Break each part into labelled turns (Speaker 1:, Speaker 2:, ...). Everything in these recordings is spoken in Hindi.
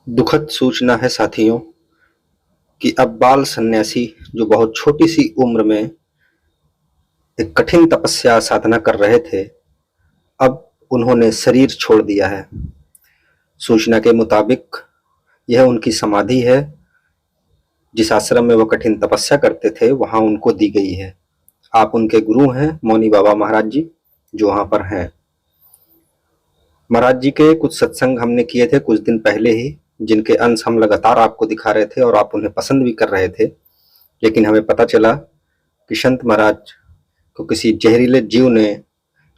Speaker 1: दुखद सूचना है साथियों कि अब बाल सन्यासी जो बहुत छोटी सी उम्र में एक कठिन तपस्या साधना कर रहे थे, अब उन्होंने शरीर छोड़ दिया है। सूचना के मुताबिक यह उनकी समाधि है। जिस आश्रम में वो कठिन तपस्या करते थे वहां उनको दी गई है। आप उनके गुरु हैं मौनी बाबा महाराज जी, जो वहां पर हैं। महाराज जी के कुछ सत्संग हमने किए थे कुछ दिन पहले ही, जिनके अंश हम लगातार आपको दिखा रहे थे और आप उन्हें पसंद भी कर रहे थे। लेकिन हमें पता चला कि संत महाराज को किसी जहरीले जीव ने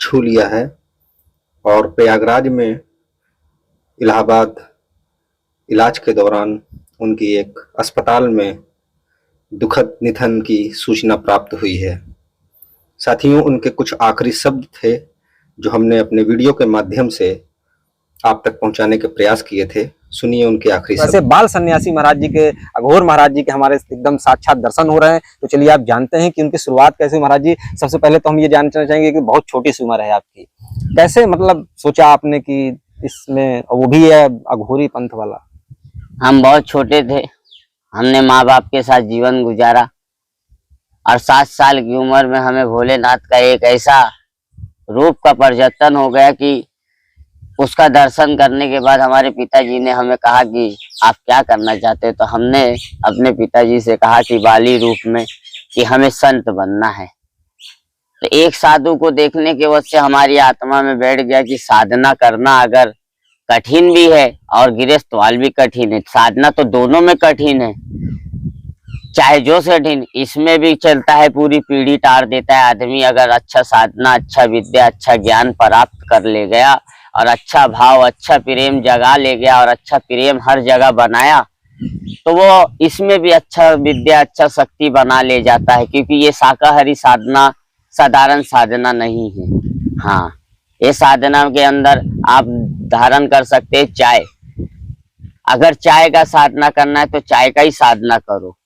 Speaker 1: छू लिया है और प्रयागराज में इलाहाबाद इलाज के दौरान उनकी एक अस्पताल में दुखद निधन की सूचना प्राप्त हुई है। साथियों, उनके कुछ आखिरी शब्द थे जो हमने अपने वीडियो के माध्यम से आप तक पहुंचाने के प्रयास किए थे। सुनिए उनके आखिरी शब्द।
Speaker 2: वैसे बाल सन्यासी महाराज जी के, अघोर महाराज जी के हमारे एकदम साक्षात दर्शन हो रहे हैं। तो चलिए आप जानते हैं कि उनकी शुरुआत कैसे हुई। महाराज जी, सबसे पहले तो हम ये जानना चाहेंगे कि बहुत छोटी सी उम्र है आपकी, कैसे मतलब सोचा आपने कि इसमें, वो भी है अघोरी पंथ वाला।
Speaker 3: हम बहुत छोटे थे, हमने माँ बाप के साथ जीवन गुजारा और 7 साल की उम्र में हमें भोलेनाथ का एक ऐसा रूप का प्रवर्तन हो गया कि उसका दर्शन करने के बाद हमारे पिताजी ने हमें कहा कि आप क्या करना चाहते हैं। तो हमने अपने पिताजी से कहा कि बाली रूप में कि हमें संत बनना है। तो एक साधु को देखने के वजह से हमारी आत्मा में बैठ गया कि साधना करना अगर कठिन भी है और गृहस्थवाल भी कठिन है, साधना तो दोनों में कठिन है, चाहे जो से कठिन, इसमें भी चलता है, पूरी पीढ़ी टार देता है। आदमी अगर अच्छा साधना, अच्छा विद्या, अच्छा ज्ञान प्राप्त कर ले गया और अच्छा भाव, अच्छा प्रेम जगा ले गया और अच्छा प्रेम हर जगह बनाया, तो वो इसमें भी अच्छा विद्या, अच्छा शक्ति बना ले जाता है। क्योंकि ये शाकाहारी साधना साधारण साधना नहीं है। हाँ, ये साधना के अंदर आप धारण कर सकते हैं चाय। अगर चाय का साधना करना है तो चाय का ही साधना करो।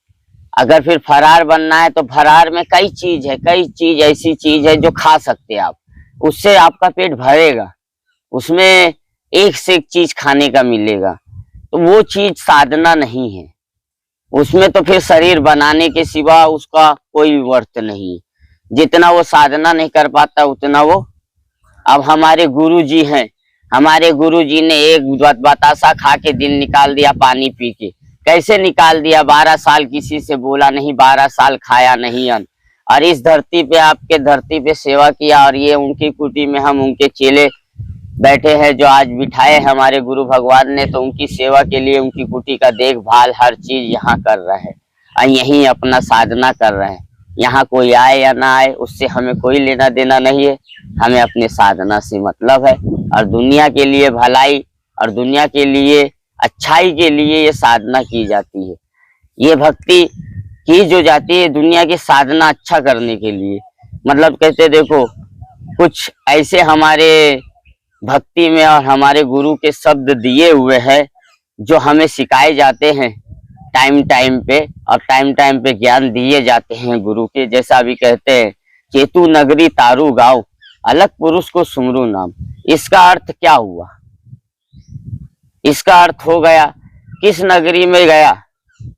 Speaker 3: अगर फिर फरार बनना है तो फरार में कई चीज है, कई चीज ऐसी चीज है जो खा सकते हैं आप, उससे आपका पेट भरेगा, उसमें एक से एक चीज खाने का मिलेगा। तो वो चीज साधना नहीं है, उसमें तो फिर शरीर बनाने के सिवा उसका कोई वर्थ नहीं। जितना वो साधना नहीं कर पाता उतना वो, अब हमारे गुरु जी हैं, हमारे गुरु जी ने एक बतासा खा के दिन निकाल दिया पानी पी के। कैसे निकाल दिया? 12 साल किसी से बोला नहीं, 12 साल खाया नहीं अन्न, और इस धरती पे, आपके धरती पे सेवा किया। और ये उनकी कुटी में हम उनके चेले बैठे हैं जो आज बिठाए हमारे गुरु भगवान ने, तो उनकी सेवा के लिए उनकी कुटी का देखभाल हर चीज यहाँ कर रहे हैं और यहीं अपना साधना कर रहे हैं। यहाँ कोई आए या ना आए उससे हमें कोई लेना देना नहीं है, हमें अपने साधना से मतलब है। और दुनिया के लिए भलाई और दुनिया के लिए अच्छाई के लिए ये साधना की जाती है, ये भक्ति की जो जाती है दुनिया की साधना अच्छा करने के लिए। मतलब कहते देखो, कुछ ऐसे हमारे भक्ति में और हमारे गुरु के शब्द दिए हुए हैं जो हमें सिखाए जाते हैं टाइम टाइम पे, और टाइम टाइम पे ज्ञान दिए जाते हैं गुरु के। जैसा अभी कहते हैं, चेतु नगरी तारू गाँव, अलग पुरुष को सुमरू नाम। इसका अर्थ क्या हुआ? इसका अर्थ हो गया, किस नगरी में गया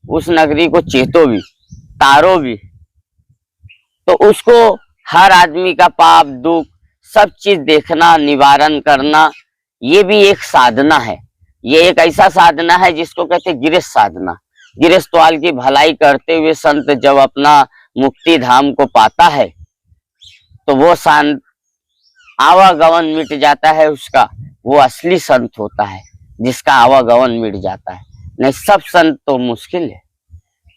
Speaker 3: उस नगरी को चेतो भी, तारो भी। तो उसको हर आदमी का पाप दुख सब चीज देखना, निवारण करना, ये भी एक साधना है। ये एक ऐसा साधना है जिसको कहते हैं गृहस्थ साधना। गृहस्थवाल की भलाई करते हुए संत जब अपना मुक्ति धाम को पाता है तो वो शांत आवागमन मिट जाता है उसका, वो असली संत होता है जिसका आवागमन मिट जाता है। नहीं, सब संत तो मुश्किल है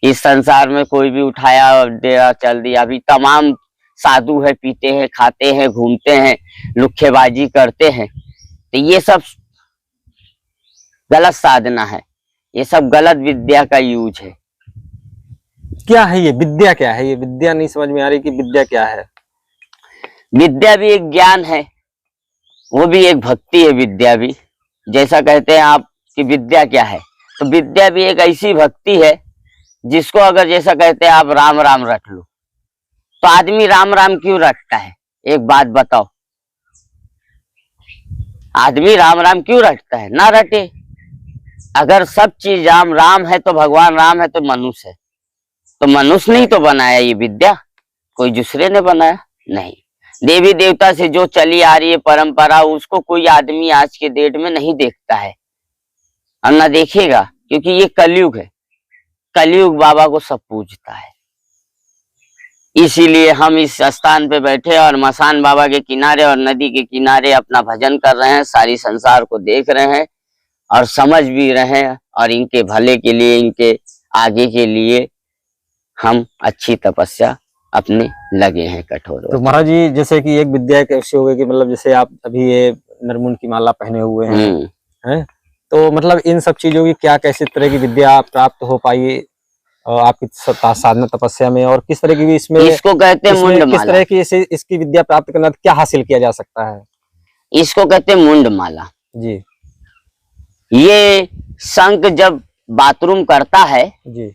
Speaker 3: इस संसार में। कोई भी उठाया डेरा चल दिया। अभी तमाम साधु है, पीते हैं, खाते हैं, घूमते हैं, लुक्खेबाजी करते हैं, तो ये सब गलत साधना है, ये सब गलत विद्या का यूज है।
Speaker 2: क्या है ये विद्या? क्या है ये विद्या? नहीं समझ में आ रही कि विद्या क्या है।
Speaker 3: विद्या भी एक ज्ञान है, वो भी एक भक्ति है। विद्या भी, जैसा कहते हैं आप कि विद्या क्या है, तो विद्या भी एक ऐसी भक्ति है जिसको अगर जैसा कहते हैं आप राम राम रट लो, तो आदमी राम राम क्यों रटता है? एक बात बताओ, आदमी राम राम क्यों रटता है? ना रटे, अगर सब चीज राम राम है तो भगवान राम है तो मनुष्य है, तो मनुष्य नहीं तो बनाया ये विद्या, कोई दूसरे ने बनाया नहीं। देवी देवता से जो चली आ रही है परंपरा, उसको कोई आदमी आज के डेट में नहीं देखता है और ना देखेगा, क्योंकि ये कलयुग है। कलयुग बाबा को सब पूजता है। इसीलिए हम इस स्थान पे बैठे और मसान बाबा के किनारे और नदी के किनारे अपना भजन कर रहे हैं, सारी संसार को देख रहे हैं और समझ भी रहे हैं, और इनके भले के लिए, इनके आगे के लिए हम अच्छी तपस्या अपने लगे हैं कठोर।
Speaker 2: तो महाराज जी, जैसे कि एक विद्या कैसे हो गई कि मतलब जैसे आप अभी ये नरमुंड की माला पहने हुए हैं, तो मतलब इन सब चीजों की क्या कैसे तरह की विद्या प्राप्त हो पाई आपकी साधना तपस्या में, और किस तरह की इसमें,
Speaker 3: इसको कहते हैं मुंड
Speaker 2: किस
Speaker 3: माला।
Speaker 2: तरह की इसकी विद्या प्राप्त करना, क्या हासिल किया जा सकता है?
Speaker 3: इसको कहते हैं मुंड माला
Speaker 2: जी
Speaker 3: ये शंख जब बाथरूम करता है
Speaker 2: जी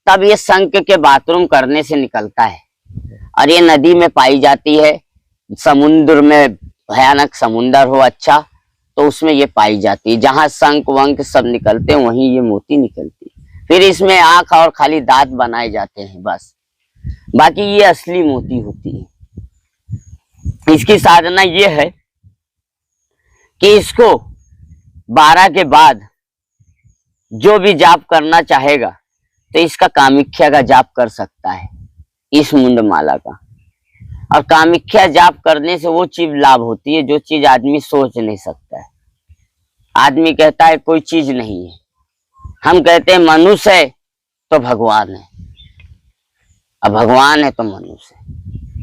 Speaker 3: तब ये शंख के बाथरूम करने से निकलता है, और ये नदी में पाई जाती है। समुद्र में भयानक समुंदर हो अच्छा, तो उसमें ये पाई जाती है। जहां शंख वंख सब निकलते हैं वहीं ये मोती निकलती है। फिर इसमें आंख और खाली दांत बनाए जाते हैं बस, बाकी ये असली मोती होती है। इसकी साधना ये है कि इसको 12 के बाद जो भी जाप करना चाहेगा तो इसका कामिख्या का जाप कर सकता है, इस मुंड माला का। और कामिख्या जाप करने से वो चीज लाभ होती है जो चीज आदमी सोच नहीं सकता है। आदमी कहता है कोई चीज नहीं है, हम कहते हैं मनुष्य है तो भगवान है, और भगवान है तो मनुष्य है।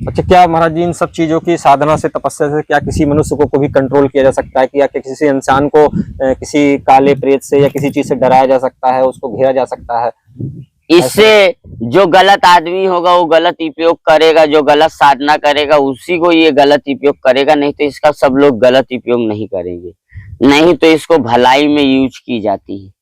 Speaker 2: अच्छा, क्या महाराज जी इन सब चीजों की साधना से, तपस्या से क्या किसी मनुष्य को भी कंट्रोल किया जा सकता है, कि या किसी इंसान को किसी काले प्रेत से या किसी चीज से डराया जा सकता है, उसको घेरा जा सकता है?
Speaker 3: इससे जो गलत आदमी होगा वो गलत उपयोग करेगा, जो गलत साधना करेगा उसी को ये गलत उपयोग करेगा, नहीं तो इसका सब लोग गलत उपयोग नहीं करेंगे। नहीं तो इसको भलाई में यूज की जाती है,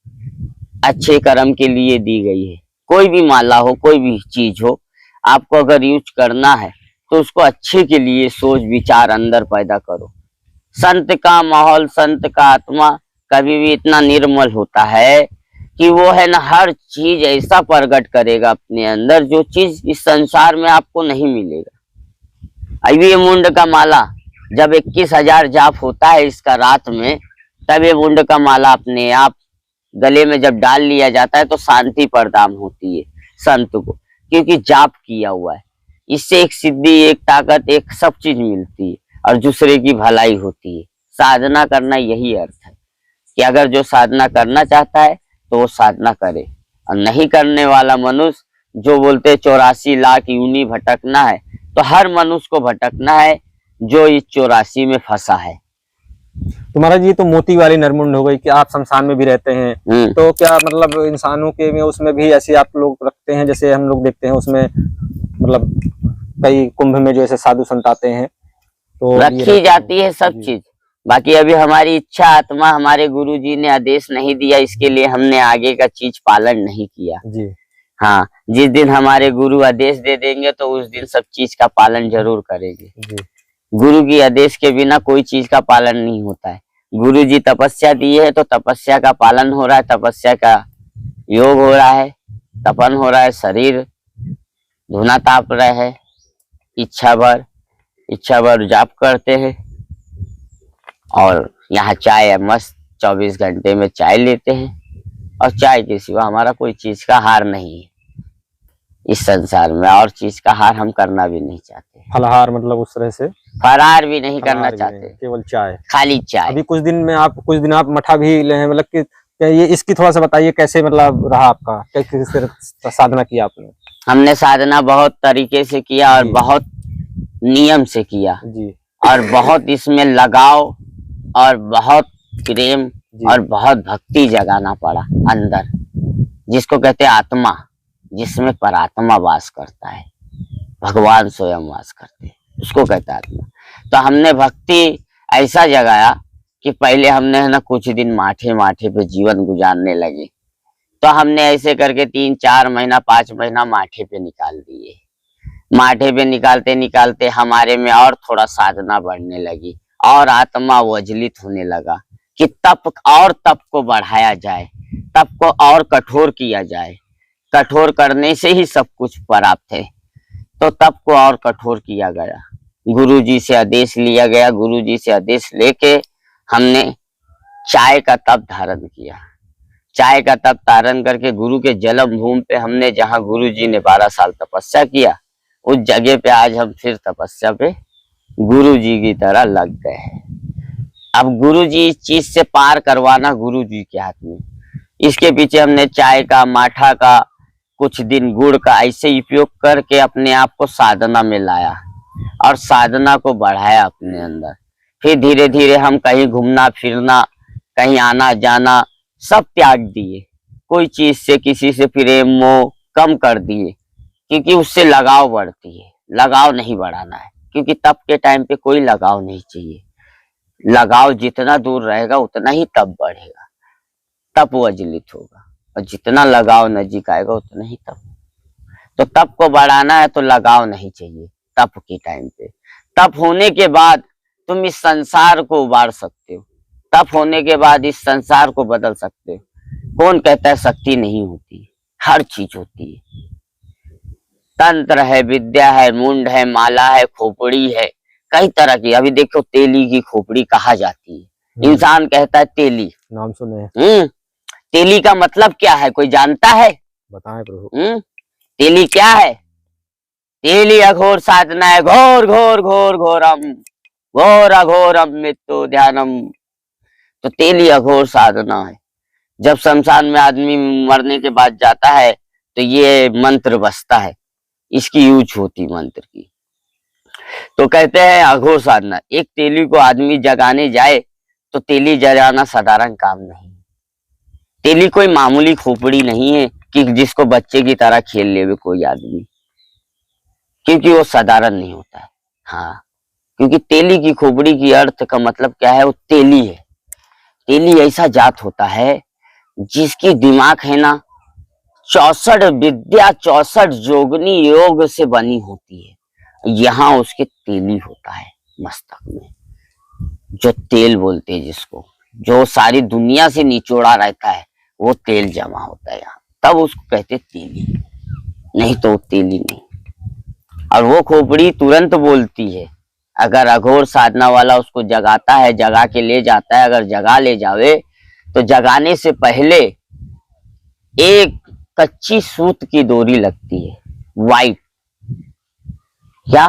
Speaker 3: अच्छे कर्म के लिए दी गई है। कोई भी माला हो, कोई भी चीज हो, आपको अगर यूज करना है तो उसको अच्छे के लिए सोच विचार अंदर पैदा करो। संत का माहौल, संत का आत्मा कभी भी इतना निर्मल होता है कि वो है ना हर चीज ऐसा प्रकट करेगा अपने अंदर जो चीज इस संसार में आपको नहीं मिलेगा। अभी ये मुंड का माला जब 21,000 जाप होता है इसका रात में, तब ये मुंड का माला अपने आप गले में जब डाल लिया जाता है तो शांति प्रदान होती है संत को, क्योंकि जाप किया हुआ है। इससे एक सिद्धि, एक ताकत, एक सब चीज मिलती है और दूसरे की भलाई होती है। साधना करना यही अर्थ है कि अगर जो साधना करना चाहता है तो वो साधना करे, और नहीं करने वाला मनुष्य जो बोलते 84 लाख यूनी भटकना है, तो हर मनुष्य को भटकना है जो इस 84 में फंसा है।
Speaker 2: तुम्हारा जी तो मोती वाली नरमुंड हो गई कि आप शमशान में भी रहते हैं, तो क्या मतलब इंसानों के में उसमें भी ऐसे आप लोग रखते हैं? जैसे हम लोग देखते हैं उसमें मतलब कई कुंभ में जो ऐसे साधु संत आते हैं तो
Speaker 3: रखी जाती है सब चीज। बाकी अभी हमारी इच्छा आत्मा, हमारे गुरुजी ने आदेश नहीं दिया, इसके लिए हमने आगे का चीज पालन नहीं किया
Speaker 2: जी।
Speaker 3: हाँ, जिस दिन हमारे गुरु आदेश दे देंगे तो उस दिन सब चीज का पालन जरूर करेंगे
Speaker 2: जी।
Speaker 3: गुरु की आदेश के बिना कोई चीज का पालन नहीं होता है। गुरु जी तपस्या दिए है तो तपस्या का पालन हो रहा है, तपस्या का योग हो रहा है, तपन हो रहा है, शरीर धुना ताप रहा है, इच्छा भर जाप करते हैं। और यहाँ चाय है, मस्त 24 घंटे में चाय लेते हैं, और चाय के सिवा हमारा कोई चीज का हार नहीं है इस संसार में, और चीज का हार हम करना भी नहीं चाहते।
Speaker 2: फलाहार मतलब उस तरह से
Speaker 3: फरार भी नहीं करना चाहते,
Speaker 2: केवल चाय,
Speaker 3: खाली चाय।
Speaker 2: अभी कुछ दिन आप मठा भी ले हैं, मतलब कि ये इसकी थोड़ा सा बताइए कैसे मतलब रहा आपका, कैसे साधना किया आपने?
Speaker 3: हमने साधना बहुत तरीके से किया और बहुत नियम से किया
Speaker 2: जी,
Speaker 3: और बहुत इसमें लगाव और बहुत प्रेम और बहुत भक्ति जगाना पड़ा अंदर, जिसको कहते हैं आत्मा, जिसमें परात्मा वास करता है, भगवान स्वयं वास करते हैं, उसको कहते हैं आत्मा। तो हमने भक्ति ऐसा जगाया कि पहले हमने है ना कुछ दिन माठे पे जीवन गुजारने लगे, तो हमने ऐसे करके 3-4 महीना 5 महीना माठे पे निकाल दिए। माठे पे निकालते निकालते हमारे में और थोड़ा साधना बढ़ने लगी और आत्मा वजलित होने लगा कि तप को बढ़ाया जाए, तप को और कठोर किया जाए। कठोर करने से ही सब कुछ प्राप्त है। तो तप को और कठोर किया गया, गुरुजी से आदेश लिया गया। गुरुजी से आदेश लेके हमने चाय का तप धारण किया। चाय का तप धारण करके गुरु के जन्म भूमि पे हमने, जहाँ गुरुजी ने 12 साल तपस्या किया, उस जगह पे आज हम फिर तपस्या पे गुरुजी की तरह लग गए हैं। अब गुरुजी इस चीज से पार करवाना गुरुजी के हाथ में। इसके पीछे हमने चाय का, माठा का, कुछ दिन गुड़ का ऐसे उपयोग करके अपने आप को साधना में लाया और साधना को बढ़ाया अपने अंदर। फिर धीरे धीरे हम कहीं घूमना फिरना, कहीं आना जाना सब त्याग दिए। कोई चीज से, किसी से प्रेम मोह कम कर दिए, क्योंकि उससे लगाव बढ़ती है। लगाव नहीं बढ़ाना है, क्योंकि तप के टाइम पे कोई लगाव नहीं चाहिए। लगाव जितना दूर रहेगा उतना ही तप बढ़ेगा, तप वजलित होगा, और जितना लगाव नजीक आएगा उतना ही तप। तो तप को बढ़ाना है तो लगाव नहीं चाहिए तप के टाइम पे। तप होने के बाद तुम इस संसार को उबार सकते हो। तप होने के बाद इस संसार को बदल सकते हो। कौन कहता है शक्ति नहीं होती? हर चीज होती है। तंत्र है, विद्या है, मुंड है, माला है, खोपड़ी है, कई तरह की। अभी देखो तेली की खोपड़ी कहा जाती है। इंसान कहता है तेली,
Speaker 2: नाम सुने।
Speaker 3: तेली का मतलब क्या है? कोई जानता है?
Speaker 2: बताएं प्रभु।
Speaker 3: तेली क्या है? तेली अघोर साधना है। घोर घोर घोर घोरम, घोर अघोरम मृत्यु ध्यानम। तो तेली अघोर साधना है। जब शमशान में आदमी मरने के बाद जाता है तो ये मंत्र बसता है, इसकी यूज होती मंत्र की। तो कहते हैं अघोर साधना। एक तेली को आदमी जगाने जाए तो तेली जगाना साधारण काम नहीं। तेली कोई मामूली खोपड़ी नहीं है कि जिसको बच्चे की तरह खेल ले कोई आदमी, क्योंकि वो साधारण नहीं होता है। हाँ, क्योंकि तेली की खोपड़ी की अर्थ का मतलब क्या है? वो तेली है। तेली ऐसा जात होता है जिसकी दिमाग है ना 64 विद्या 64 जोगनी योग से बनी होती है। यहाँ उसके तेली होता है मस्तक में, जो तेल बोलते हैं जिसको, जो सारी दुनिया से निचोड़ा रहता है, वो तेल जमा होता है यहाँ, तब उसको कहते तेली। नहीं तो तेली नहीं। और वो खोपड़ी तुरंत बोलती है। अगर अघोर साधना वाला उसको जगाता है, जगा के ले जाता है, अगर जगा ले जावे तो जगाने से पहले एक कच्ची सूत की डोरी लगती है, वाइट, क्या,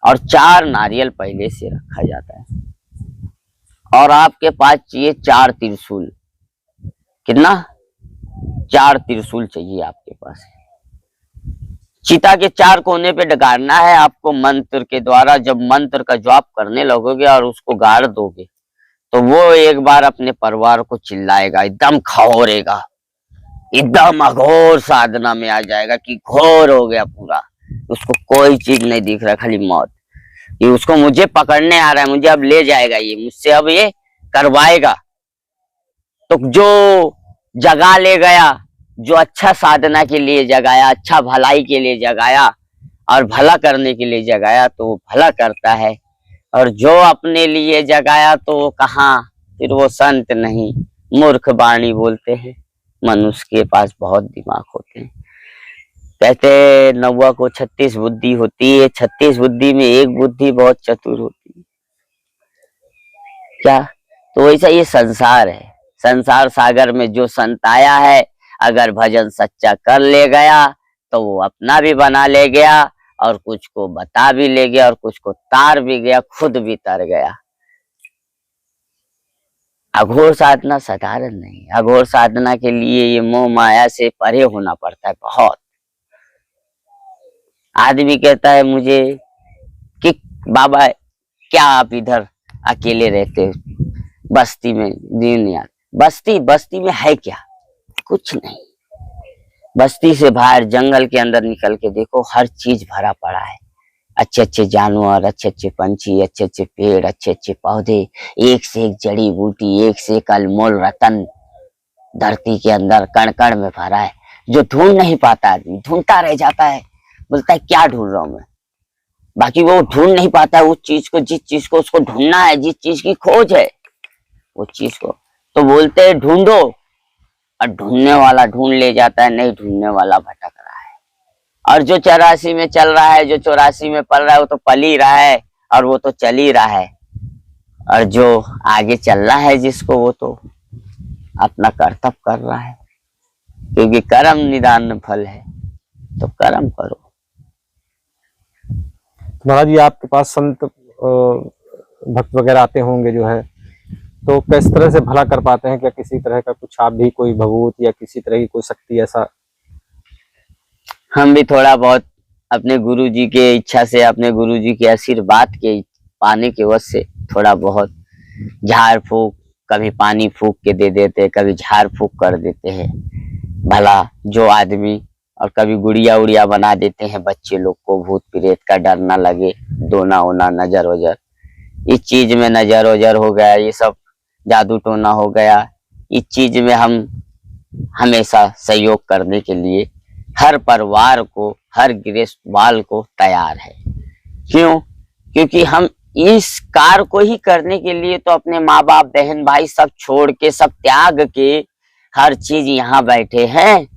Speaker 3: और 4 नारियल पहले से रखा जाता है। और आपके पास चाहिए 4 त्रिशूल। कितना? 4 त्रिशूल चाहिए आपके पास। चिता के 4 कोने पे गाड़ना है आपको मंत्र के द्वारा। जब मंत्र का जाप करने लगोगे और उसको गाड़ दोगे तो वो एक बार अपने परिवार को चिल्लाएगा, एकदम खौरेगा, एकदम अघोर साधना में आ जाएगा कि घोर हो गया पूरा। उसको कोई चीज नहीं दिख रहा, खाली मौत। ये उसको मुझे पकड़ने आ रहा है, मुझे अब ले जाएगा, ये मुझसे अब ये करवाएगा। तो जो जगा ले गया, जो अच्छा साधना के लिए जगाया, अच्छा भलाई के लिए जगाया और भला करने के लिए जगाया, तो वो भला करता है। और जो अपने लिए जगाया तो वो कहाँ, फिर वो संत नहीं, मूर्ख वाणी बोलते हैं। मनुष्य के पास बहुत दिमाग होते हैं। कहते हैं नौवा को 36 बुद्धि होती है, 36 बुद्धि में एक बुद्धि बहुत चतुर होती है। क्या? तो वैसा ये संसार है। संसार सागर में जो संत आया है, अगर भजन सच्चा कर ले गया तो वो अपना भी बना ले गया, और कुछ को बता भी ले गया, और कुछ को तार भी गया, खुद भी तर गया। अघोर साधना साधारण नहीं। अघोर साधना के लिए ये मोह माया से परे होना पड़ता है बहुत। आदमी कहता है मुझे कि बाबा क्या आप इधर अकेले रहते हो बस्ती में दिन यार। बस्ती में है क्या? कुछ नहीं। बस्ती से बाहर जंगल के अंदर निकल के देखो, हर चीज भरा पड़ा है। अच्छे अच्छे जानवर, अच्छे अच्छे पंछी, अच्छे अच्छे पेड़, अच्छे अच्छे पौधे, एक से एक जड़ी बूटी, एक से एक अनमोल रतन धरती के अंदर कण कण में भरा है, जो ढूंढ नहीं पाता। आदमी ढूंढता रह जाता है, बोलता है क्या ढूंढ रहा हूं मैं। बाकी वो ढूंढ नहीं पाता उस चीज को, जिस चीज को उसको ढूंढना है, जिस चीज की खोज है, वो चीज को। तो बोलते हैं ढूंढो, और ढूंढने वाला ढूंढ ले जाता है, नहीं ढूंढने वाला भटक रहा है। और जो 84 में चल रहा है, जो 84 में पल रहा है, वो तो पल ही रहा है और वो तो चल ही रहा है। और जो आगे चलना है जिसको, वो तो अपना कर्तव्य कर रहा है, क्योंकि कर्म निदान फल है, तो कर्म करो।
Speaker 2: महाराज जी आपके पास संत भक्त वगैरह आते होंगे जो है, तो किस तरह से भला कर पाते हैं? क्या किसी तरह का कुछ आप भी कोई भभूत या किसी तरह की कोई शक्ति ऐसा?
Speaker 3: हम भी थोड़ा बहुत अपने गुरु जी के इच्छा से, अपने गुरु जी के आशीर्वाद के पाने के वजह से थोड़ा बहुत झाड़ फूक, कभी पानी फूक के दे देते, कभी झाड़ फूक कर देते हैं भला जो आदमी, और कभी गुड़िया उड़िया बना देते हैं बच्चे लोग को, भूत प्रेत का डर ना लगे, दोना ओना नजर वजर, इस चीज में नजर वजर हो गया, ये सब जादू टोना हो गया, इस चीज में हम हमेशा सहयोग करने के लिए हर परिवार को, हर गृहस्थ बाल को तैयार है। क्यों? क्योंकि हम इस कार्य को ही करने के लिए तो अपने माँ बाप बहन भाई सब छोड़ के, सब त्याग के, हर चीज यहाँ बैठे हैं।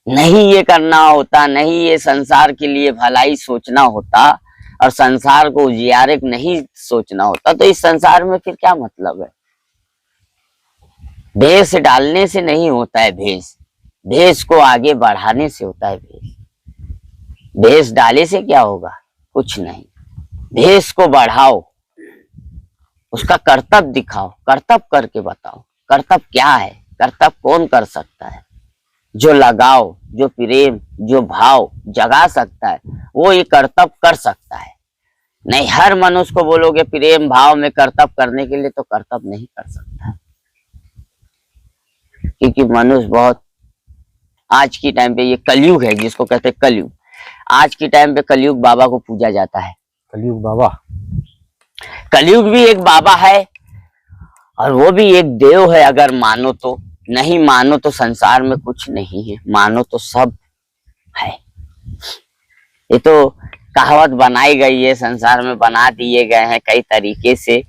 Speaker 3: नहीं ये करना होता, नहीं ये संसार के लिए भलाई सोचना होता, और संसार को उजियारे नहीं सोचना होता, तो इस संसार में फिर क्या मतलब है? भेष डालने से नहीं होता है, भेष को आगे बढ़ाने से होता है। भेष डाले से क्या होगा? कुछ नहीं। भेष को बढ़ाओ, उसका कर्तव्य दिखाओ, कर्तव्य करके बताओ। कर्तव्य क्या है? कर्तव्य कौन कर सकता है? जो लगाओ, जो प्रेम, जो भाव जगा सकता है, वो ये कर्तव्य कर सकता है। नहीं हर मनुष्य को बोलोगे प्रेम भाव में कर्तव्य करने के लिए, तो कर्तव्य नहीं कर सकता है। क्योंकि मनुष्य बहुत, आज की टाइम पे ये कलयुग है जिसको कहते हैं कलयुग, आज की टाइम पे कलयुग बाबा को पूजा जाता है।
Speaker 2: कलयुग बाबा,
Speaker 3: कलयुग भी एक बाबा है और वो भी एक देव है, अगर मानो तो। नहीं मानो तो संसार में कुछ नहीं है, मानो तो सब है। ये तो कहावत बनाई गई है, संसार में बना दिए गए हैं कई तरीके से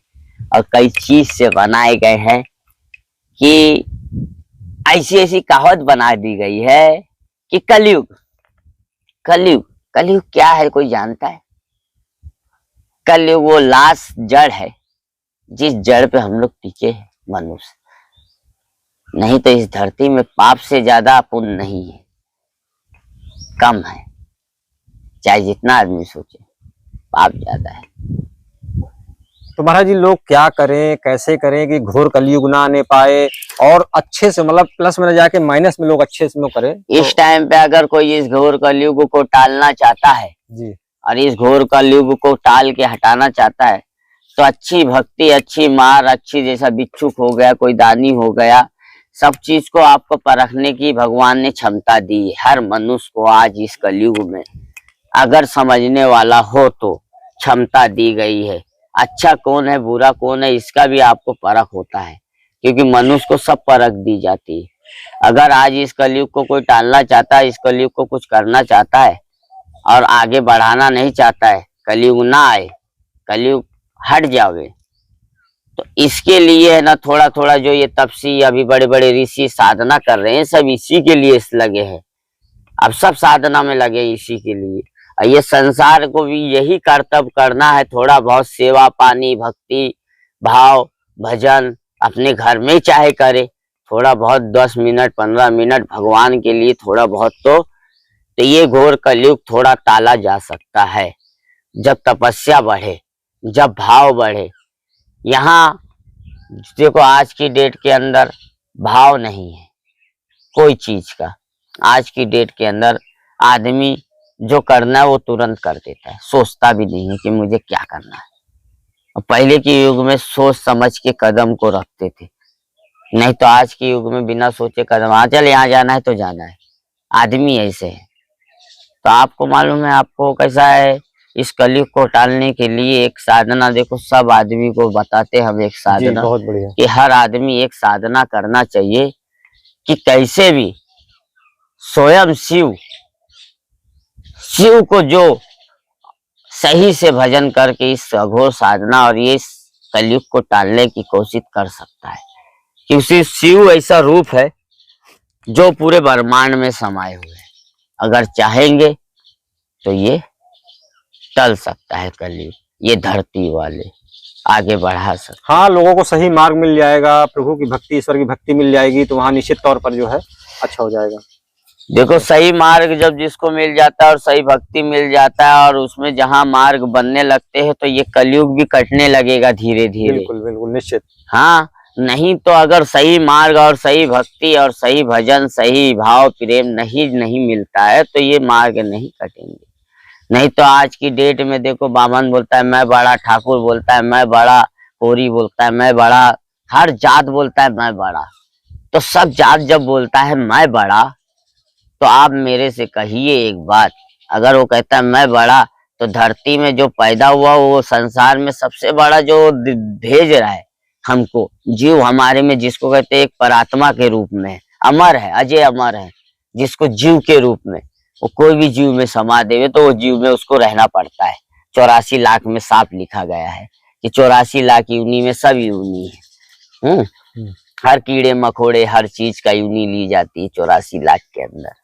Speaker 3: और कई चीज से बनाए गए हैं, कि ऐसी ऐसी कहावत बना दी गई है कि कलयुग, कलयुग, कलयुग क्या है कोई जानता है? कलयुग वो लाश जड़ है जिस जड़ पे हम लोग टिके हैं मनुष्य। नहीं तो इस धरती में पाप से ज्यादा पुण्य नहीं है, कम है। चाहे जितना आदमी सोचे, पाप ज्यादा है।
Speaker 2: तो महाराज जी लोग क्या करें, कैसे करें कि घोर कलयुग ना आने पाए और अच्छे से, मतलब प्लस में जाके माइनस में लोग अच्छे से करें?
Speaker 3: इस टाइम पे अगर कोई इस घोर कलयुग को टालना चाहता है
Speaker 2: जी,
Speaker 3: और इस घोर कलयुग को टाल के हटाना चाहता है, तो अच्छी भक्ति, अच्छी मार, अच्छी, जैसा बिच्छुक हो गया, कोई दानी हो गया, सब चीज को आपको परखने की भगवान ने क्षमता दी है हर मनुष्य को। आज इस कलयुग में अगर समझने वाला हो तो क्षमता दी गई है। अच्छा कौन है, बुरा कौन है, इसका भी आपको परख होता है, क्योंकि मनुष्य को सब परख दी जाती है। अगर आज इस कलयुग को कोई टालना चाहता है, इस कलयुग को कुछ करना चाहता है और आगे बढ़ाना नहीं चाहता है, कलयुग ना आए, कलयुग हट जावे, तो इसके लिए है ना थोड़ा थोड़ा जो ये तपसी, अभी बड़े बड़े ऋषि साधना कर रहे हैं, सब इसी के लिए लगे हैं। अब सब साधना में लगे इसी के लिए। और ये संसार को भी यही कर्तव्य करना है, थोड़ा बहुत सेवा पानी, भक्ति भाव, भजन अपने घर में चाहे करे, थोड़ा बहुत 10 मिनट 15 मिनट भगवान के लिए थोड़ा बहुत, तो ये घोर कलयुग थोड़ा टाला जा सकता है। जब तपस्या बढ़े, जब भाव बढ़े। यहाँ देखो आज की डेट के अंदर भाव नहीं है कोई चीज का। आज की डेट के अंदर आदमी जो करना है वो तुरंत कर देता है, सोचता भी नहीं है कि मुझे क्या करना है। और पहले के युग में सोच समझ के कदम को रखते थे, नहीं तो आज के युग में बिना सोचे कदम, हाँ चल यहाँ जाना है तो जाना है, आदमी ऐसे है। तो आपको मालूम है, आपको कैसा है, इस कलयुग को टालने के लिए एक साधना, देखो सब आदमी को बताते हम एक साधना,
Speaker 2: बहुत बढ़िया,
Speaker 3: कि हर आदमी एक साधना करना चाहिए कि कैसे भी स्वयं शिव को जो सही से भजन करके इस अघोर साधना और ये कलयुग को टालने की कोशिश कर सकता है। कि उसी शिव ऐसा रूप है जो पूरे ब्रह्मांड में समाये हुए हैं। अगर चाहेंगे तो ये टल सकता है कलयुग, ये धरती वाले आगे बढ़ा सकते।
Speaker 2: हाँ, लोगों को सही मार्ग मिल जाएगा, प्रभु की भक्ति, ईश्वर की भक्ति मिल जाएगी तो वहाँ निश्चित तौर पर जो है अच्छा हो जाएगा।
Speaker 3: देखो सही मार्ग जब जिसको मिल जाता है और सही भक्ति मिल जाता है और उसमें जहाँ मार्ग बनने लगते हैं तो ये कलयुग भी कटने लगेगा धीरे धीरे।
Speaker 2: बिल्कुल बिल्कुल निश्चित।
Speaker 3: हाँ, नहीं तो अगर सही मार्ग और सही भक्ति और सही भजन, सही भाव प्रेम नहीं मिलता है तो ये मार्ग नहीं कटेंगे। नहीं तो आज की डेट में देखो, बामन बोलता है मैं बड़ा, ठाकुर बोलता है मैं बड़ा, कोरी बोलता है मैं बड़ा, हर जात बोलता है मैं बड़ा। तो सब जात जब बोलता है मैं बड़ा तो आप मेरे से कहिए एक बात, अगर वो कहता है मैं बड़ा तो धरती में जो पैदा हुआ वो संसार में सबसे बड़ा जो भेज रहा है हमको, जीव हमारे में, जिसको कहते हैं एक परात्मा के रूप में अमर है, अजय अमर है, जिसको जीव के रूप में वो कोई भी जीव में समा देवे तो वो जीव में उसको रहना पड़ता है। 84 लाख में साफ लिखा गया है कि 84 लाख यूनी में सब यूनी है। हर कीड़े मकोड़े हर चीज का यूनी ली जाती है 84 लाख के अंदर।